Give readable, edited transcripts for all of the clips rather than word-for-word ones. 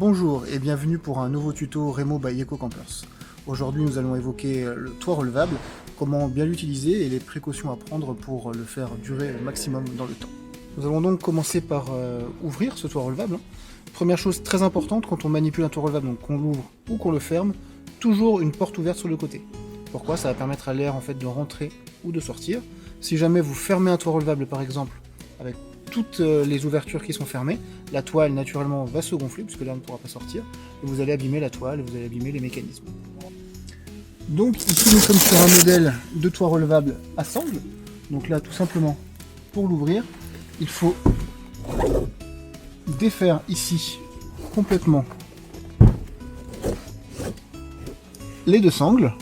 Bonjour et bienvenue pour un nouveau tuto Remo by EcoCampers. Aujourd'hui nous allons évoquer le toit relevable, comment bien l'utiliser et les précautions à prendre pour le faire durer au maximum dans le temps. Nous allons donc commencer par ouvrir ce toit relevable. Première chose très importante quand on manipule un toit relevable, donc qu'on l'ouvre ou qu'on le ferme, toujours une porte ouverte sur le côté. Pourquoi? Ça va permettre à l'air en fait de rentrer ou de sortir. Si jamais vous fermez un toit relevable par exemple avec toutes les ouvertures qui sont fermées, la toile naturellement va se gonfler puisque l'air ne pourra pas sortir et vous allez abîmer la toile et vous allez abîmer les mécanismes. Donc ici nous sommes sur un modèle de toit relevable à sangle. Donc là tout simplement pour l'ouvrir il faut défaire ici complètement les deux sangles,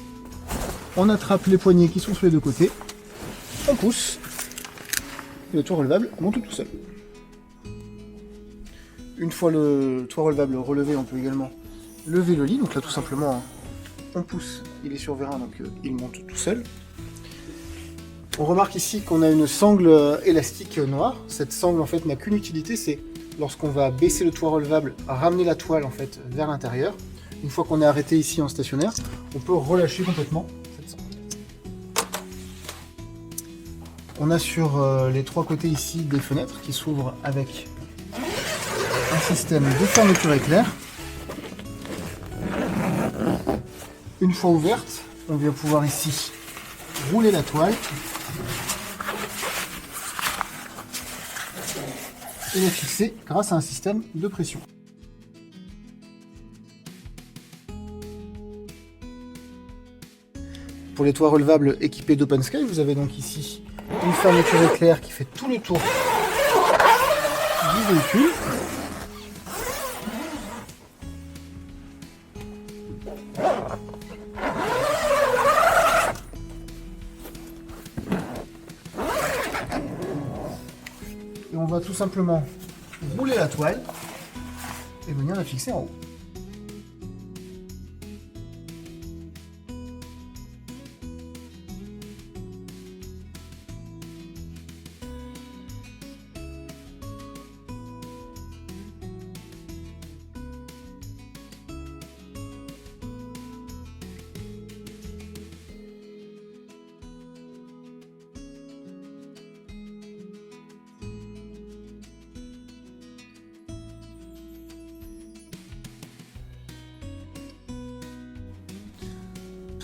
on attrape les poignées qui sont sur les deux côtés, on pousse et le toit relevable monte tout seul. Une fois le toit relevable relevé, on peut également lever le lit. Donc là tout simplement on pousse, il est sur vérin donc il monte tout seul. On remarque ici qu'on a une sangle élastique noire. Cette sangle en fait n'a qu'une utilité, c'est lorsqu'on va baisser le toit relevable, ramener la toile en fait vers l'intérieur. Une fois qu'on est arrêté ici en stationnaire, on peut relâcher complètement cette sangle. On a sur les trois côtés ici des fenêtres qui s'ouvrent avec un système de fermeture éclair. Une fois ouverte, on vient pouvoir ici rouler la toile et la fixer grâce à un système de pression. Pour les toits relevables équipés d'OpenSky, vous avez donc ici une fermeture éclair qui fait tout le tour du véhicule. Et on va tout simplement rouler la toile et venir la fixer en haut.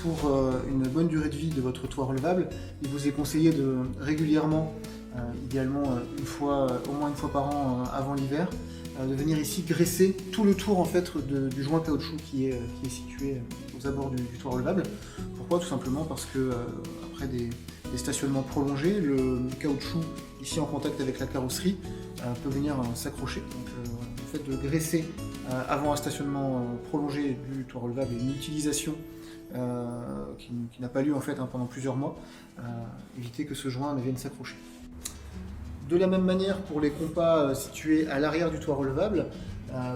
Pour une bonne durée de vie de votre toit relevable, il vous est conseillé de régulièrement, idéalement au moins une fois par an avant l'hiver, de venir ici graisser tout le tour en fait du joint caoutchouc qui est situé aux abords du toit relevable. Pourquoi? Tout simplement parce que après des stationnements prolongés, le caoutchouc ici en contact avec la carrosserie peut venir s'accrocher. Donc le fait de graisser avant un stationnement prolongé du toit relevable et une utilisation qui n'a pas lieu en fait pendant plusieurs mois, éviter que ce joint ne vienne s'accrocher. De la même manière pour les compas situés à l'arrière du toit relevable,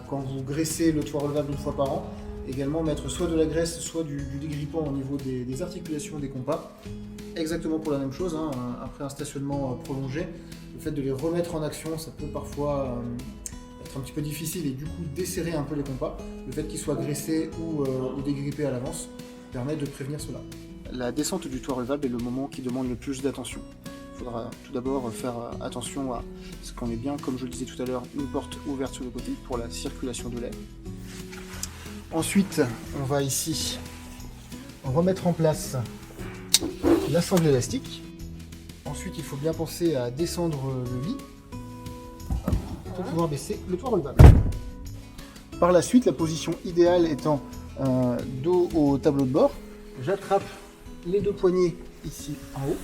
quand vous graissez le toit relevable une fois par an, également mettre soit de la graisse soit du dégrippant au niveau des articulations des compas, exactement pour la même chose, après un stationnement prolongé, le fait de les remettre en action, ça peut parfois être un petit peu difficile et du coup desserrer un peu les compas. Le fait qu'ils soient graissés ou dégrippés à l'avance permet de prévenir cela. La descente du toit relevable est le moment qui demande le plus d'attention. Il faudra tout d'abord faire attention à ce qu'on ait bien, comme je le disais tout à l'heure, une porte ouverte sur le côté pour la circulation de l'air. Ensuite, on va ici remettre en place la sangle élastique. Ensuite, il faut bien penser à descendre le lit pour pouvoir baisser le toit relevable. Par la suite, la position idéale étant dos au tableau de bord, j'attrape les deux poignées ici en haut,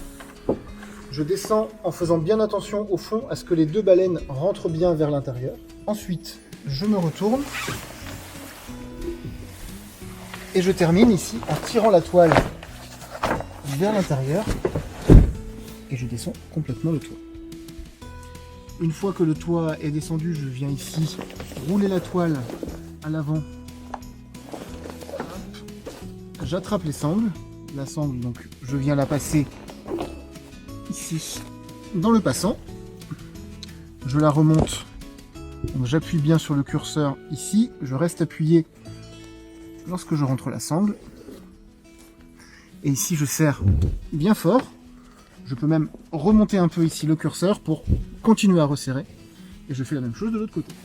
je descends en faisant bien attention au fond à ce que les deux baleines rentrent bien vers l'intérieur. Ensuite, je me retourne et je termine ici en tirant la toile vers l'intérieur et je descends complètement le toit. Une fois que le toit est descendu, je viens ici rouler la toile à l'avant. J'attrape les sangles, la sangle donc je viens la passer ici dans le passant, je la remonte Donc j'appuie bien sur le curseur ici, je reste appuyé lorsque je rentre la sangle. Et ici je serre bien fort. Je peux même remonter un peu ici le curseur pour continuer à resserrer. Et je fais la même chose de l'autre côté.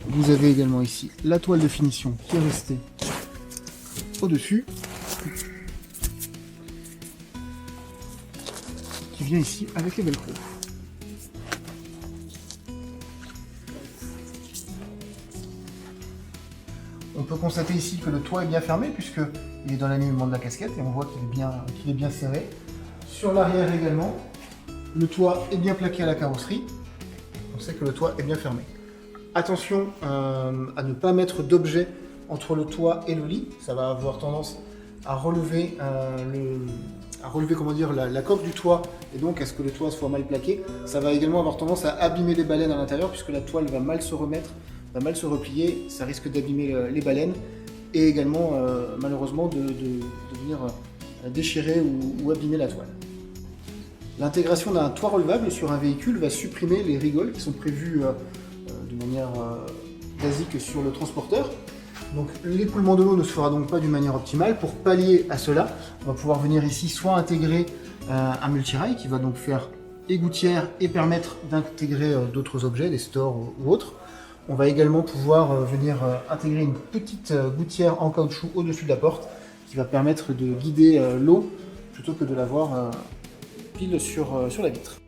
Vous avez également ici la toile de finition qui est restée au-dessus, qui vient ici avec les velcro. On peut constater ici que le toit est bien fermé puisqu'il est dans l'alignement de la casquette et on voit qu'il est bien serré. Sur l'arrière également, le toit est bien plaqué à la carrosserie. On sait que le toit est bien fermé. Attention à ne pas mettre d'objets entre le toit et le lit. Ça va avoir tendance à relever, comment dire, la coque du toit et donc à ce que le toit soit mal plaqué. Ça va également avoir tendance à abîmer les baleines à l'intérieur puisque la toile va mal se remettre, va mal se replier. Ça risque d'abîmer les baleines et également malheureusement de venir déchirer ou abîmer la toile. L'intégration d'un toit relevable sur un véhicule va supprimer les rigoles qui sont prévues de manière basique sur le transporteur. Donc l'écoulement de l'eau ne se fera donc pas d'une manière optimale. Pour pallier à cela, on va pouvoir venir ici soit intégrer un multirail qui va donc faire et gouttière et permettre d'intégrer d'autres objets, des stores ou autres. On va également pouvoir venir intégrer une petite gouttière en caoutchouc au-dessus de la porte qui va permettre de guider l'eau plutôt que de l'avoir pile sur la vitre.